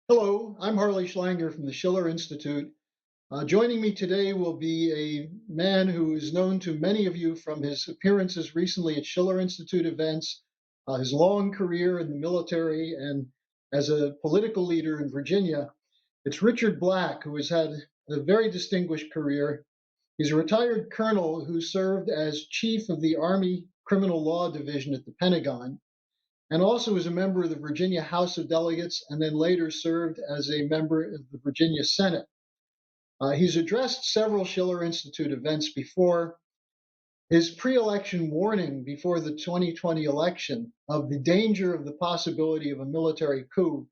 Hello, I'm Harley Schlanger from the Schiller Institute. Joining me today will be a man who is known to many of you from his appearances recently at Schiller Institute events, his long career in the military, and as a political leader in Virginia. It's Richard Black, who has had a very distinguished career. He's a retired colonel who served as chief of the Army Criminal Law Division at the Pentagon and also was a member of the Virginia House of Delegates and then later served as a member of the Virginia Senate. He's addressed several Schiller Institute events before. His pre-election warning before the 2020 election of the danger of the possibility of a military coup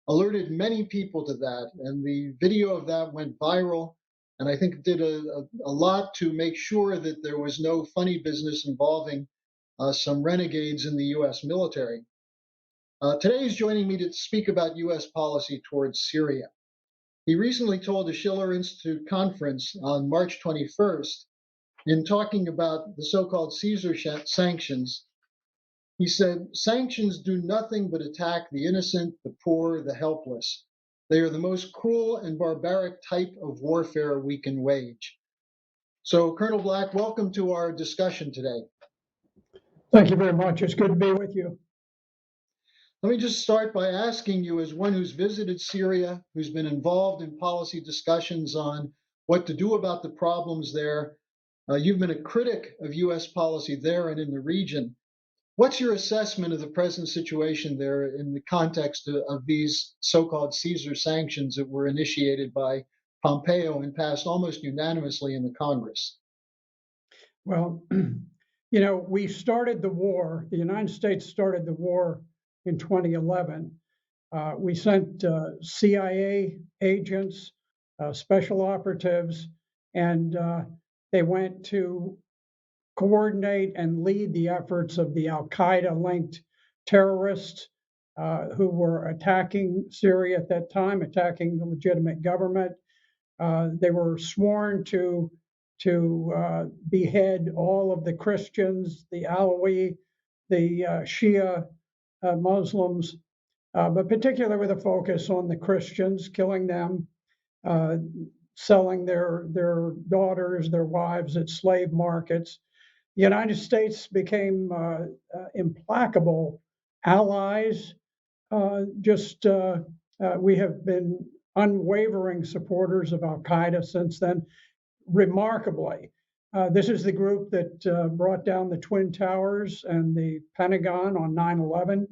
alerted many people to that, and the video of that went viral, and I think it did a lot to make sure that there was no funny business involving some renegades in the U.S. military. Today he's joining me to speak about U.S. policy towards Syria. He recently told a Schiller Institute conference on March 21st, in talking about the so-called Caesar sanctions, he said, "Sanctions do nothing but attack the innocent, the poor, the helpless. They are the most cruel and barbaric type of warfare we can wage." So, Colonel Black, welcome to our discussion today. Thank you very much. It's good to be with you. Let me just start by asking you, as one who's visited Syria, who's been involved in policy discussions on what to do about the problems there, you've been a critic of U.S. policy there and in the region. What's your assessment of the present situation there in the context of these so-called Caesar sanctions that were initiated by Pompeo and passed almost unanimously in the Congress? Well, we started the war. The United States started the war in 2011. We sent CIA agents, special operatives, and they went to coordinate and lead the efforts of the Al-Qaeda-linked terrorists who were attacking Syria at that time, attacking the legitimate government. They were sworn to behead all of the Christians, the Alawi, the Shia Muslims, but particularly with a focus on the Christians, killing them, selling their daughters, their wives at slave markets. The United States became implacable allies. We have been unwavering supporters of Al Qaeda since then. Remarkably, this is the group that brought down the Twin Towers and the Pentagon on 9/11.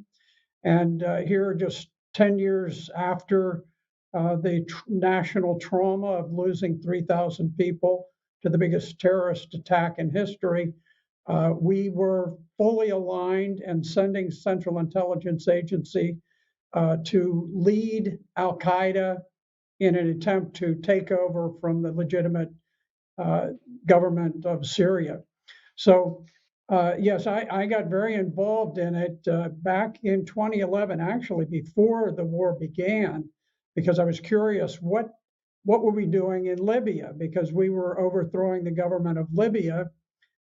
And here, just 10 years after the national trauma of losing 3,000 people to the biggest terrorist attack in history, we were fully aligned and sending Central Intelligence Agency to lead Al Qaeda in an attempt to take over from the legitimate government of Syria. So, yes, I got very involved in it back in 2011, actually before the war began, because I was curious what were we doing in Libya, because we were overthrowing the government of Libya,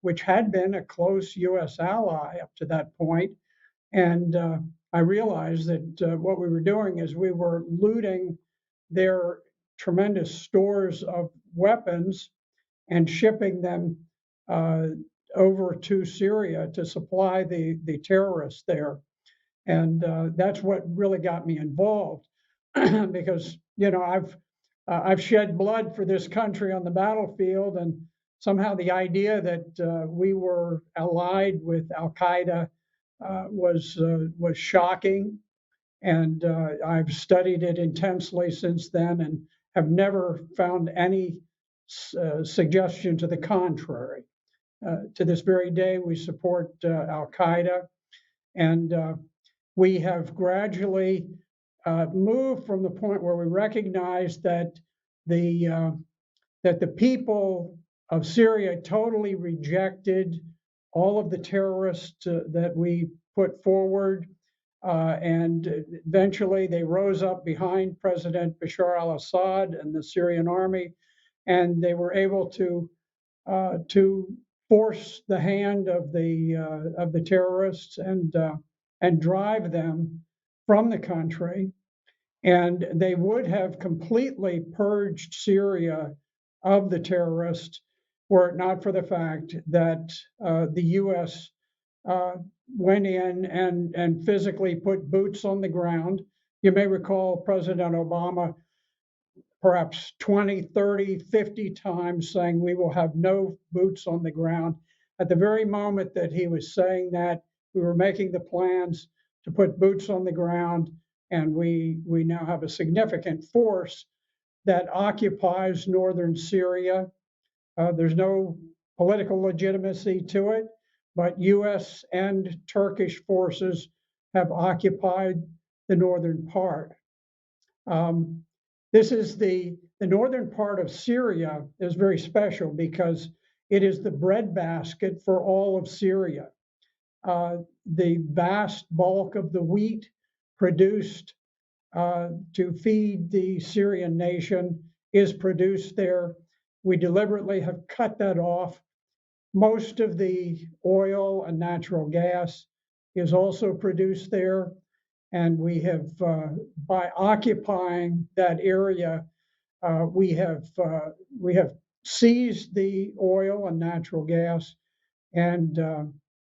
which had been a close U.S. ally up to that point. And I realized that what we were doing is we were looting their tremendous stores of weapons and shipping them over to Syria to supply the terrorists there. And that's what really got me involved because, I've shed blood for this country on the battlefield, and somehow the idea that we were allied with Al Qaeda was shocking. And I've studied it intensely since then and have never found any suggestion to the contrary. To this very day, we support Al Qaeda, and we have gradually moved from the point where we recognize that the people of Syria totally rejected all of the terrorists that we put forward. And eventually they rose up behind President Bashar al-Assad and the Syrian army, and they were able to force the hand of the terrorists and drive them from the country. And they would have completely purged Syria of the terrorists were it not for the fact that the U.S. Went in and physically put boots on the ground. You may recall President Obama perhaps 20, 30, 50 times saying we will have no boots on the ground. At the very moment that he was saying that, we were making the plans to put boots on the ground, and we now have a significant force that occupies northern Syria. There's no political legitimacy to it, but US and Turkish forces have occupied the northern part. This is the northern part of Syria is very special because it is the breadbasket for all of Syria. The vast bulk of the wheat produced to feed the Syrian nation is produced there. We deliberately have cut that off. Most of the oil and natural gas is also produced there. And we have, by occupying that area, we have seized the oil and natural gas, and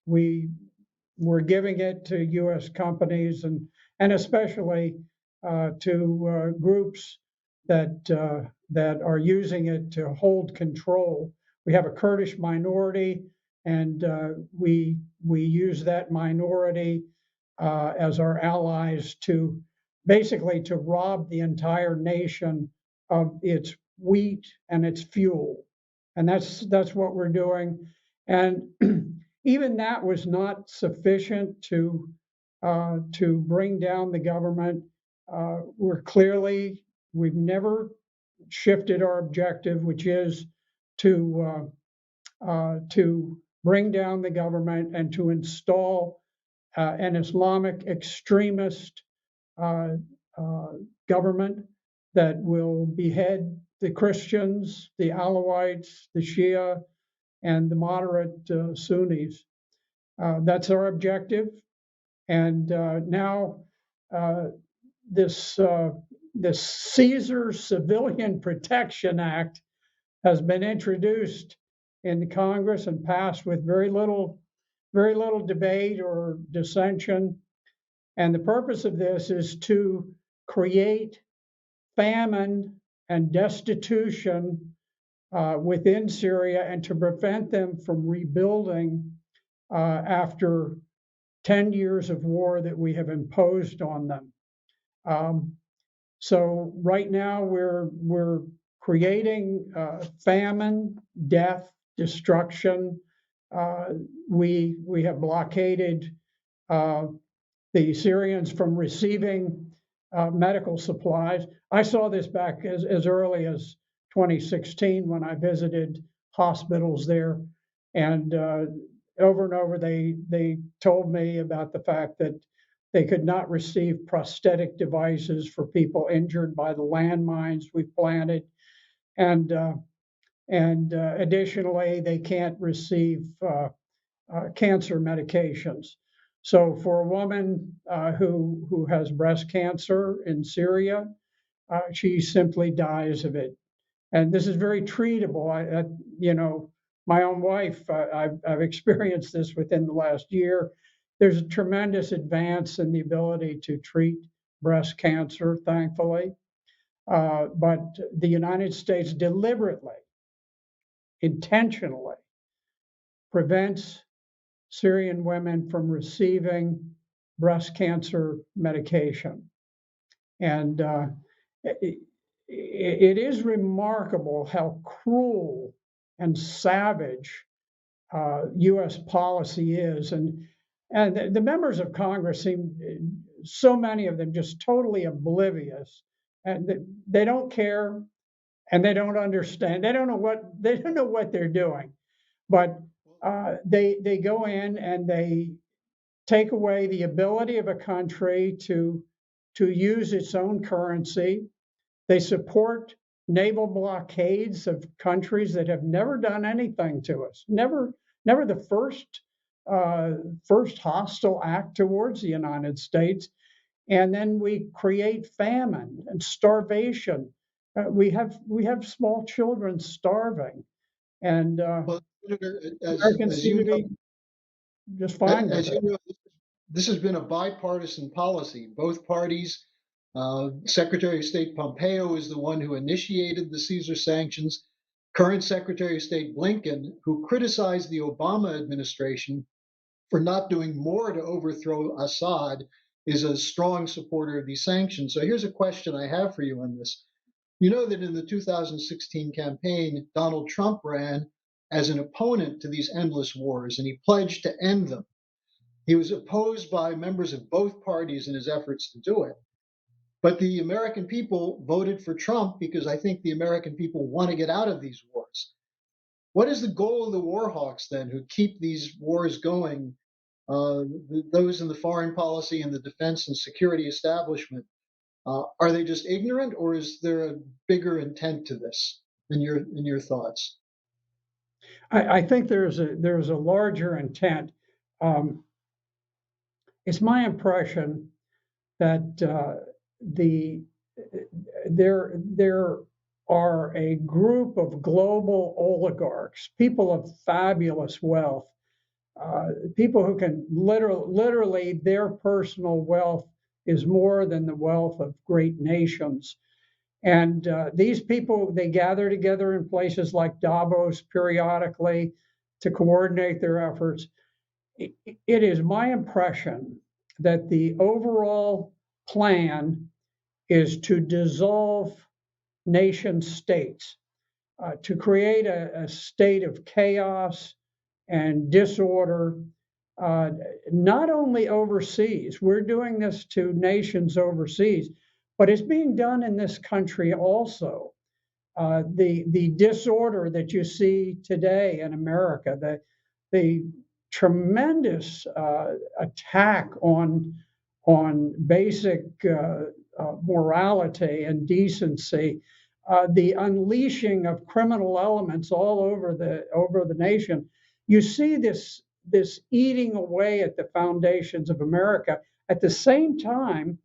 we're giving it to U.S. companies and especially to groups that are using it to hold control. We have a Kurdish minority, and we use that minority as our allies to basically to rob the entire nation of its wheat and its fuel. And that's what we're doing. And even that was not sufficient to bring down the government. We've never shifted our objective, which is to bring down the government and to install an Islamic extremist government that will behead the Christians, the Alawites, the Shia, and the moderate Sunnis. That's our objective. And now this Caesar Civilian Protection Act has been introduced in the Congress and passed with very little debate or dissension. And the purpose of this is to create famine and destitution within Syria and to prevent them from rebuilding after 10 years of war that we have imposed on them. So right now we're creating famine, death, destruction. We have blockaded the Syrians from receiving medical supplies. I saw this back as early as 2016 when I visited hospitals there, and over and over they told me about the fact that they could not receive prosthetic devices for people injured by the landmines we've planted, and additionally they can't receive cancer medications. So for a woman who has breast cancer in Syria, she simply dies of it. And this is very treatable. My own wife, I've experienced this within the last year. There's a tremendous advance in the ability to treat breast cancer, thankfully. But the United States deliberately, intentionally prevents Syrian women from receiving breast cancer medication. And it is remarkable how cruel and savage U.S. policy is. And the members of Congress seem, so many of them, just totally oblivious. And they don't care, and they don't understand. They don't know what they're doing. But they go in and they take away the ability of a country to use its own currency. They support naval blockades of countries that have never done anything to us. Never the first hostile act towards the United States and then we create famine and starvation. We have small children starving, and Well, Senator, Americans as seem you to know, be just fine with as it. you know, this has been a bipartisan policy. Both parties, Secretary of State Pompeo is the one who initiated the Caesar sanctions. Current Secretary of State Blinken, who criticized the Obama administration for not doing more to overthrow Assad, is a strong supporter of these sanctions. So here's a question I have for you on this. You know that in the 2016 campaign, Donald Trump ran as an opponent to these endless wars, and he pledged to end them. He was opposed by members of both parties in his efforts to do it. But the American people voted for Trump because I think the American people want to get out of these wars. What is the goal of the war hawks then who keep these wars going? Those in the foreign policy and the defense and security establishment, are they just ignorant, or is there a bigger intent to this? In your thoughts? I think there's a larger intent. Um, it's my impression that the there are a group of global oligarchs, people of fabulous wealth, people who can literally their personal wealth is more than the wealth of great nations. And these people, they gather together in places like Davos periodically to coordinate their efforts. It is my impression that the overall plan is to dissolve nation states, to create a state of chaos and disorder, uh, not only overseas. We're doing this to nations overseas, but it's being done in this country also. The disorder that you see today in America, the tremendous attack on basic morality and decency, the unleashing of criminal elements all over the nation. You see this eating away at the foundations of America at the same time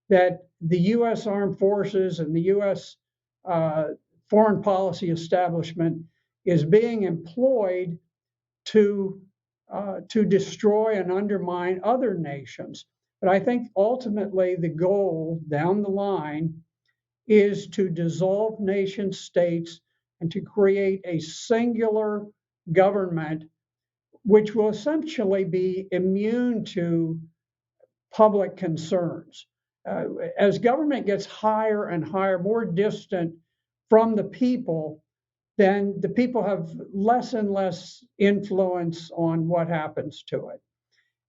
that the U.S. Armed Forces and the U.S. Uh, foreign policy establishment is being employed to to destroy and undermine other nations. But I think ultimately the goal down the line is to dissolve nation states and to create a singular government which will essentially be immune to public concerns. As government gets higher and higher, more distant from the people, then the people have less and less influence on what happens to it.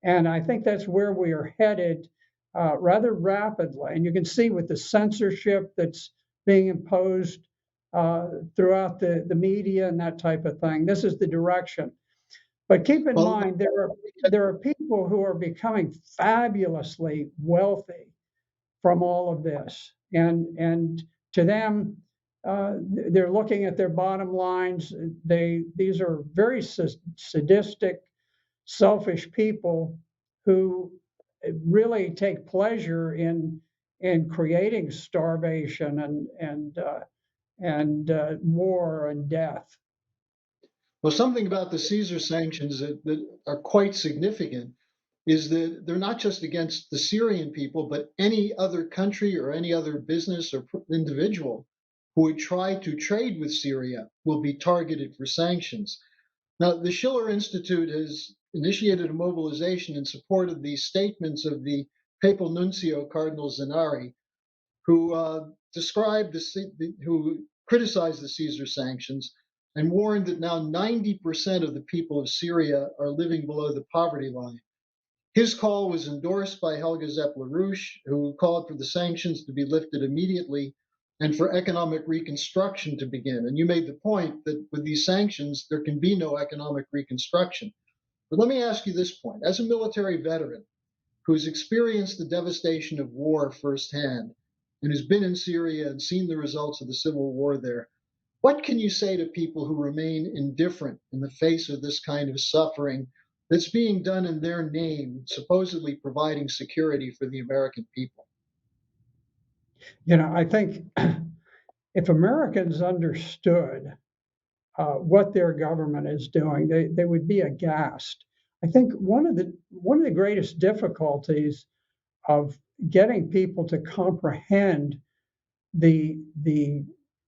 And I think that's where we are headed rather rapidly. And you can see with the censorship that's being imposed throughout the media and that type of thing, this is the direction. But keep in Well, mind, there are people who are becoming fabulously wealthy from all of this, and to them, they're looking at their bottom lines. These are very sadistic, selfish people who really take pleasure in creating starvation and war and death. something about the Caesar sanctions that are quite significant is that they're not just against the Syrian people, but any other country or any other business or individual who would try to trade with Syria will be targeted for sanctions. Now, the Schiller Institute has initiated a mobilization in support of the statements of the papal nuncio, Cardinal Zinari, who who criticized the Caesar sanctions and warned that now 90% of the people of Syria are living below the poverty line. His call was endorsed by Helga Zepp-LaRouche, who called for the sanctions to be lifted immediately and for economic reconstruction to begin. And you made the point that with these sanctions, there can be no economic reconstruction. But let me ask you this point. As a military veteran who's experienced the devastation of war firsthand and has been in Syria and seen the results of the civil war there, what can you say to people who remain indifferent in the face of this kind of suffering? that's being done in their name, supposedly providing security for the American people? I think if Americans understood what their government is doing, they would be aghast. I think one of the greatest difficulties of getting people to comprehend the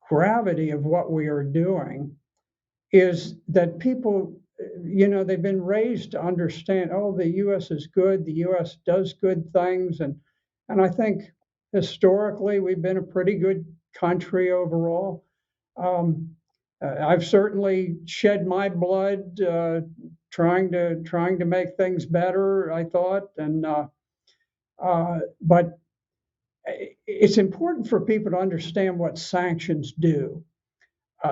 gravity of what we are doing is that people, they've been raised to understand, oh, the U.S. is good, the U.S. does good things, and I think historically we've been a pretty good country overall. Um, I've certainly shed my blood trying to make things better. I thought, but it's important for people to understand what sanctions do.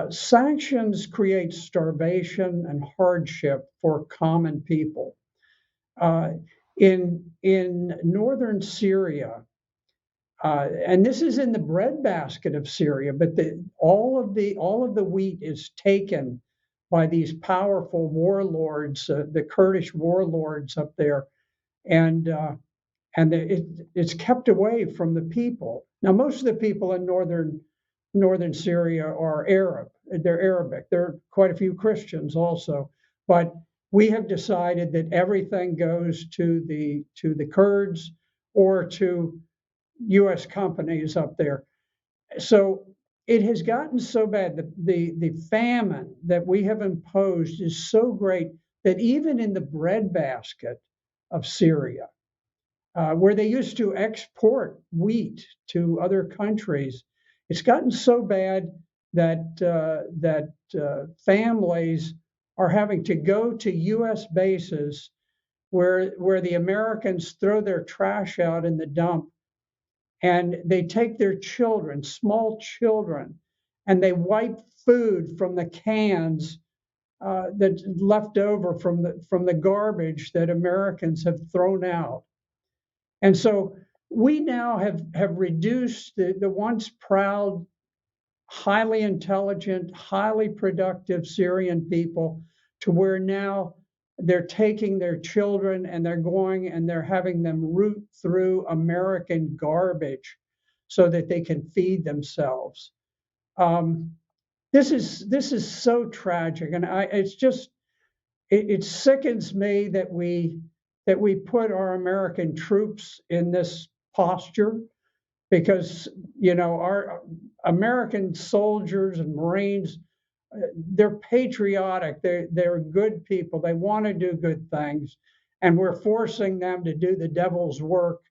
Sanctions create starvation and hardship for common people. Uh, in northern Syria, and this is in the breadbasket of Syria, but all of the wheat is taken by these powerful warlords, the Kurdish warlords up there, and it's kept away from the people. Now, most of the people in northern Syria are Arab. They're Arabic. There are quite a few Christians also, but we have decided that everything goes to the Kurds or to U.S. companies up there. So it has gotten so bad that the famine that we have imposed is so great that even in the breadbasket of Syria, where they used to export wheat to other countries, it's gotten so bad that families are having to go to U.S. bases where the Americans throw their trash out in the dump, and they take their children, small children, and they wipe food from the cans that's left over from the garbage that Americans have thrown out. And so we now have reduced the once proud, highly intelligent, highly productive Syrian people to where now they're taking their children and they're going and they're having them root through American garbage so that they can feed themselves. Um, this is so tragic, and it sickens me that we put our American troops in this posture because our American soldiers and Marines, they're patriotic, they're good people, they want to do good things, and we're forcing them to do the devil's work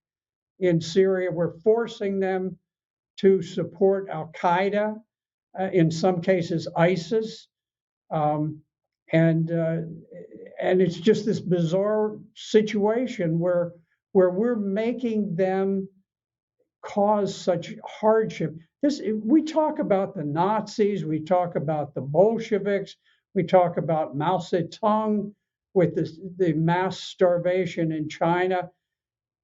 in Syria. We're forcing them to support Al Qaeda, in some cases ISIS, um, and it's just this bizarre situation where we're making them cause such hardship. We talk about the Nazis, we talk about the Bolsheviks, we talk about Mao Zedong with the mass starvation in China.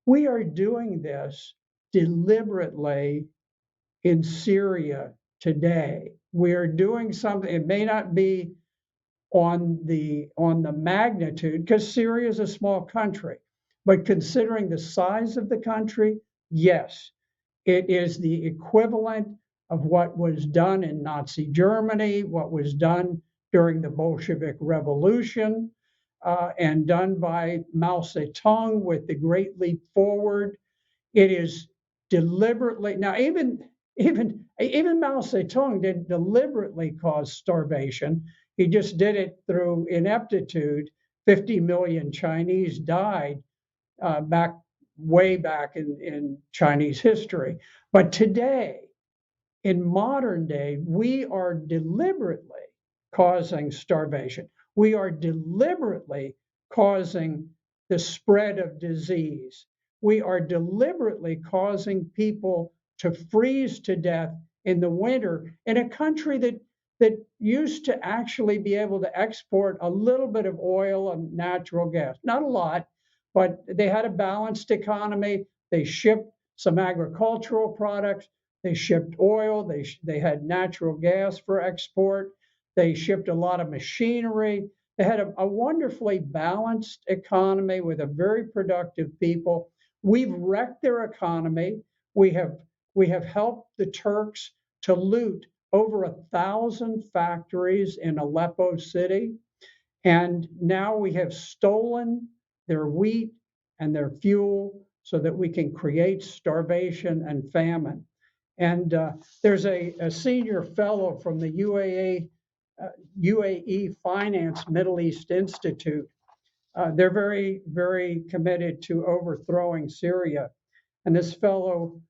We are doing this deliberately in Syria today. We are doing something. It may not be on the magnitude, because Syria is a small country, but considering the size of the country, yes, it is the equivalent of what was done in Nazi Germany, what was done during the Bolshevik Revolution, and done by Mao Zedong with the Great Leap Forward. It is deliberately now. Even Mao Zedong didn't deliberately cause starvation. He just did it through ineptitude. 50 million Chinese died way back in Chinese history. But today, in modern day, we are deliberately causing starvation. We are deliberately causing the spread of disease. We are deliberately causing people to freeze to death in the winter in a country that used to actually be able to export a little bit of oil and natural gas. Not a lot, but they had a balanced economy. They shipped some agricultural products. They shipped oil. They had natural gas for export. They shipped a lot of machinery. They had a wonderfully balanced economy with a very productive people. We've wrecked their economy. We have we have helped the Turks to loot over 1,000 factories in Aleppo City. And now we have stolen their wheat and their fuel so that we can create starvation and famine. And there's a senior fellow from the UAE Finance Middle East Institute. They're very, very committed to overthrowing Syria. And this fellow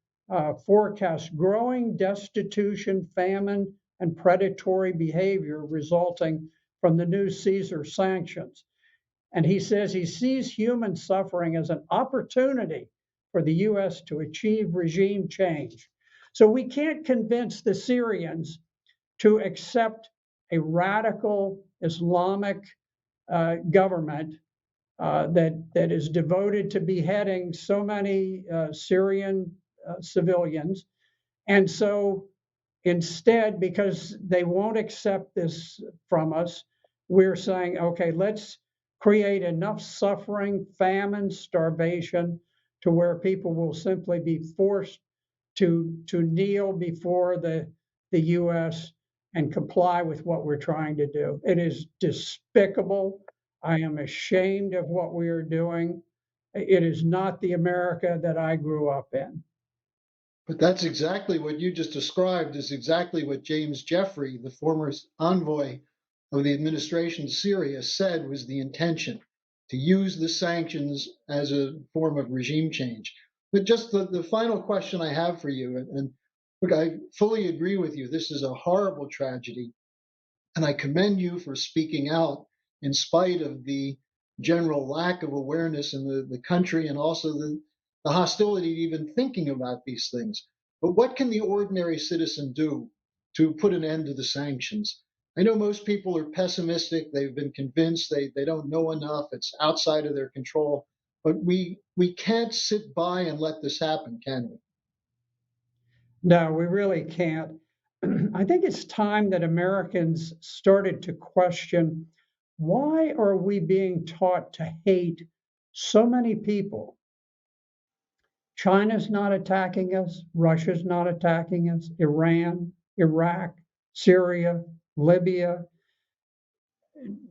forecasts growing destitution, famine, and predatory behavior resulting from the new Caesar sanctions. And he says he sees human suffering as an opportunity for the US to achieve regime change. So we can't convince the Syrians to accept a radical Islamic government that is devoted to beheading so many Syrian civilians. And so instead, because they won't accept this from us, we're saying, okay, let's create enough suffering, famine, starvation, to where people will simply be forced to kneel before the US and comply with what we're trying to do. It is despicable. I am ashamed of what we are doing. It is not the America that I grew up in. But that's exactly what you just described is exactly what James Jeffrey, the former envoy of the administration to Syria, said was the intention, to use the sanctions as a form of regime change. But just the final question I have for you, and look, I fully agree with you. This is a horrible tragedy. And I commend you for speaking out in spite of the general lack of awareness in the country and also the hostility to even thinking about these things. But what can the ordinary citizen do to put an end to the sanctions? I know most people are pessimistic. They've been convinced they don't know enough. It's outside of their control. But we can't sit by and let this happen, can we? No, we really can't. I think it's time that Americans started to question, why are we being taught to hate so many people? China's not attacking us, Russia's not attacking us, Iran, Iraq, Syria, Libya,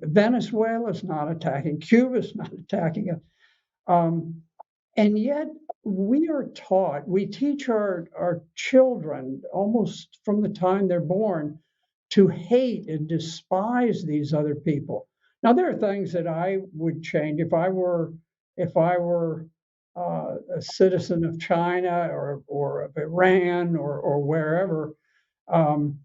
Venezuela's not attacking, Cuba's not attacking us. And yet we are taught, we teach our children almost from the time they're born to hate and despise these other people. Now there are things that I would change if I were a citizen of China or of Iran or wherever. Um,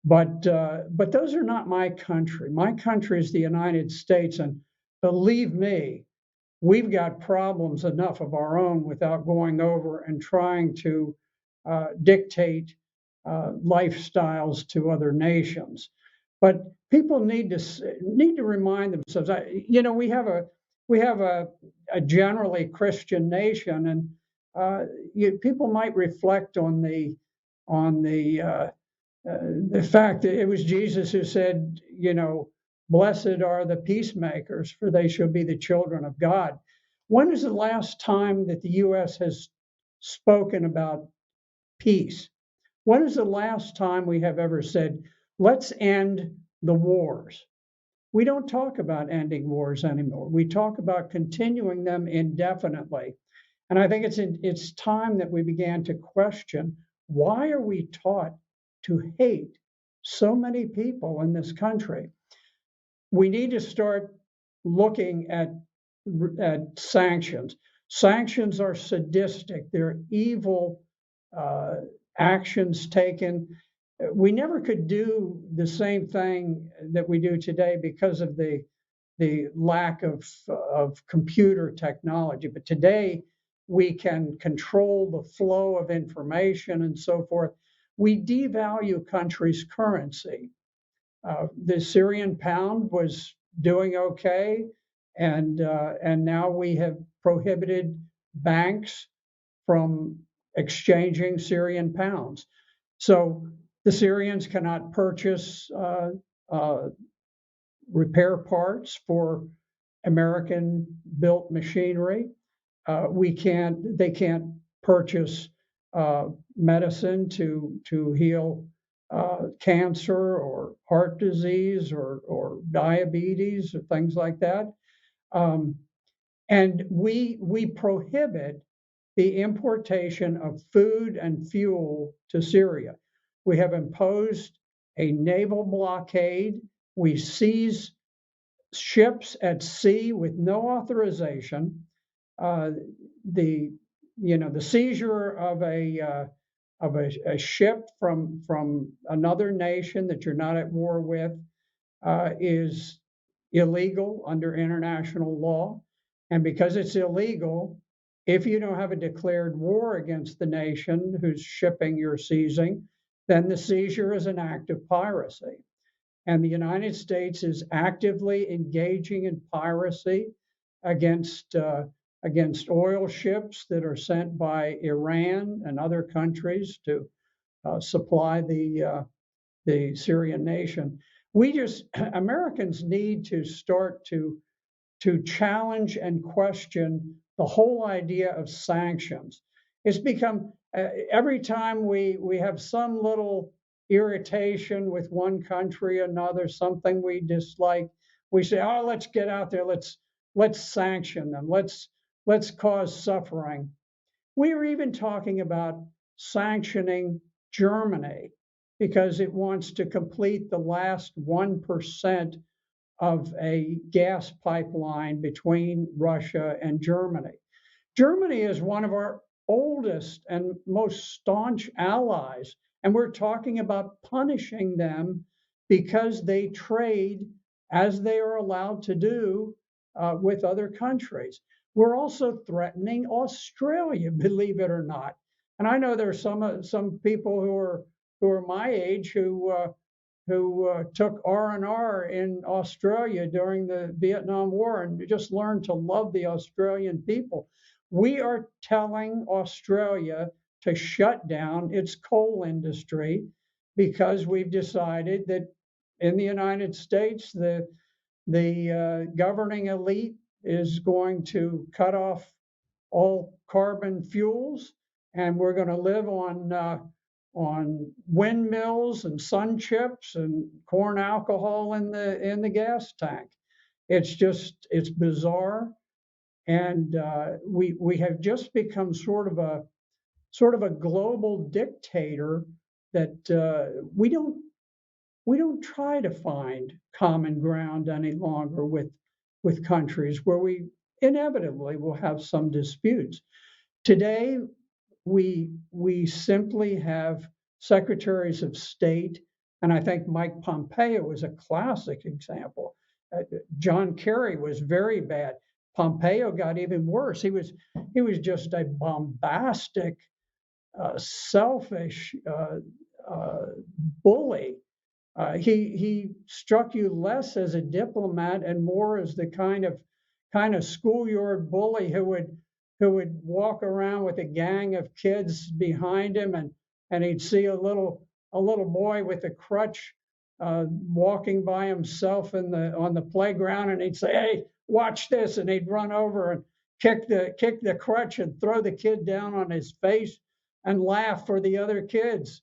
but those are not my country. My country is the United States, and believe me, we've got problems enough of our own without going over and trying to dictate lifestyles to other nations. But people need to remind themselves. We have a generally Christian nation, and people might reflect on the fact that it was Jesus who said, blessed are the peacemakers, for they shall be the children of God. When is the last time that the U.S. has spoken about peace? When is the last time we have ever said, let's end the wars? We don't talk about ending wars anymore. We talk about continuing them indefinitely. And I think it's time that we began to question, why are we taught to hate so many people in this country? We need to start looking at sanctions. Sanctions are sadistic. They're evil actions taken. We never could do the same thing that we do today because of the lack of computer technology. But today we can control the flow of information and so forth. We devalue countries' currency. The Syrian pound was doing okay, and now we have prohibited banks from exchanging Syrian pounds. So the Syrians cannot purchase repair parts for American-built machinery. They can't purchase medicine to heal cancer or heart disease or diabetes or things like that. And we prohibit the importation of food and fuel to Syria. We have imposed a naval blockade. We seize ships at sea with no authorization. The seizure of a ship from another nation that you're not at war with is illegal under international law. And because it's illegal, if you don't have a declared war against the nation whose shipping you're seizing, then the seizure is an act of piracy. And the United States is actively engaging in piracy against oil ships that are sent by Iran and other countries to supply the Syrian nation. Americans need to start to challenge and question the whole idea of sanctions. It's become every time we have some little irritation with one country or another, something we dislike, we say, "Oh, let's get out there, let's sanction them, let's cause suffering." We were even talking about sanctioning Germany because it wants to complete the last 1% of a gas pipeline between Russia and Germany. Germany is one of our oldest and most staunch allies, and we're talking about punishing them because they trade as they are allowed to do with other countries. We're also threatening Australia, believe it or not. And I know there's some people who are my age who took R&R in Australia during the Vietnam War and just learned to love the Australian people. We are telling Australia to shut down its coal industry because we've decided that in the United States, the governing elite is going to cut off all carbon fuels, and we're going to live on windmills and sun chips and corn alcohol in the gas tank. It's bizarre, and we have just become sort of a global dictator that we don't try to find common ground any longer with countries where we inevitably will have some disputes. Today, we simply have secretaries of state, and I think Mike Pompeo is a classic example. John Kerry was very bad. Pompeo got even worse. He was just a bombastic, selfish bully. He struck you less as a diplomat and more as the kind of schoolyard bully who would walk around with a gang of kids behind him, and he'd see a little boy with a crutch walking by himself on the playground, and he'd say, "Hey, watch this," and he'd run over and kick the crutch and throw the kid down on his face and laugh for the other kids.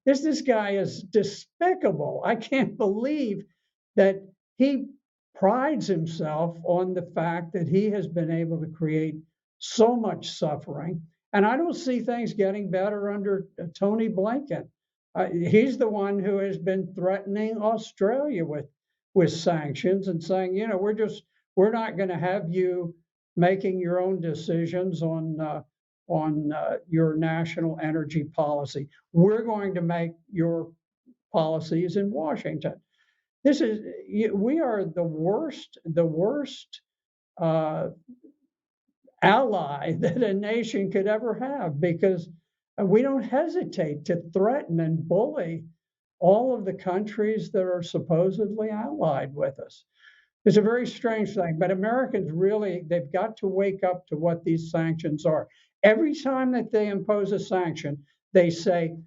This guy is despicable. I can't believe that he prides himself on the fact that he has been able to create so much suffering. And I don't see things getting better under Tony Blinken. He's the one who has been threatening Australia with sanctions and saying, we're not going to have you making your own decisions on your national energy policy. We're going to make your policies in Washington. We are the worst ally that a nation could ever have, because we don't hesitate to threaten and bully all of the countries that are supposedly allied with us. It's a very strange thing, but Americans they've got to wake up to what these sanctions are. Every time that they impose a sanction, they say,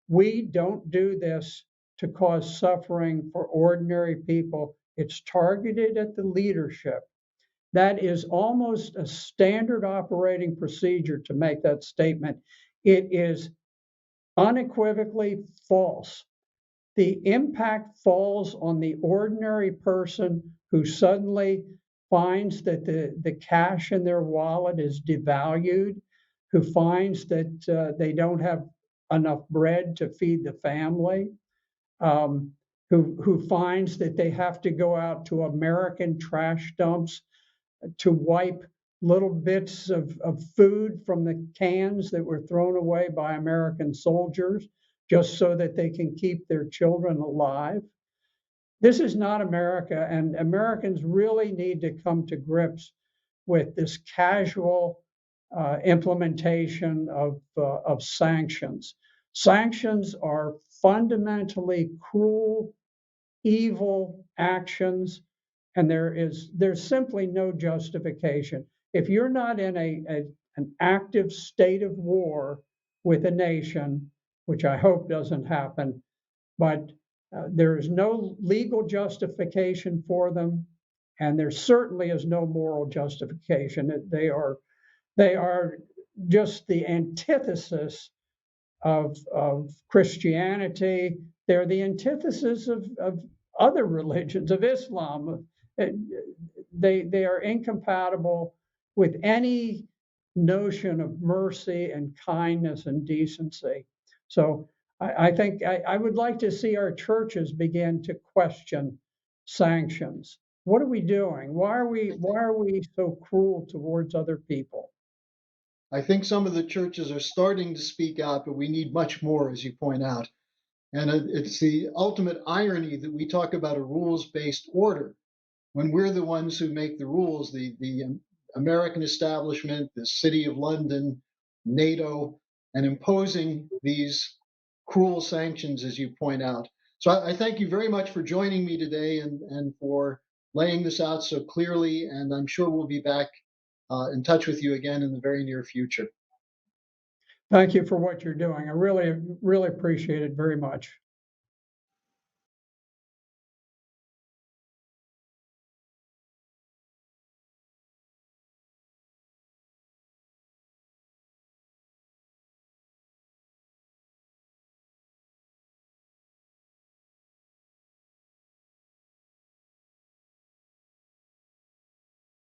we don't do this to cause suffering for ordinary people It's targeted at the leadership. That is almost a standard operating procedure to make that statement. It is unequivocally false. The impact falls on the ordinary person who suddenly finds that the cash in their wallet is devalued, who finds that they don't have enough bread to feed the family, um, who finds that they have to go out to American trash dumps to wipe little bits of food from the cans that were thrown away by American soldiers just so that they can keep their children alive. This is not America, and Americans really need to come to grips with this casual implementation of sanctions. Sanctions are fundamentally cruel, evil actions, and there's simply no justification. If you're not in an active state of war with a nation, which I hope doesn't happen, but there is no legal justification for them, and there certainly is no moral justification. They are just the antithesis of Christianity. They're the antithesis of other religions, of Islam. They are incompatible with any notion of mercy and kindness and decency. So I think I would like to see our churches begin to question sanctions. What are we doing? Why are we so cruel towards other people? I think some of the churches are starting to speak out, but we need much more, as you point out. And it's the ultimate irony that we talk about a rules-based order when we're the ones who make the rules, the American establishment, the City of London, NATO, and imposing these cruel sanctions, as you point out. So I thank you very much for joining me today and for laying this out so clearly. And I'm sure we'll be back in touch with you again in the very near future. Thank you for what you're doing. I really, really appreciate it very much.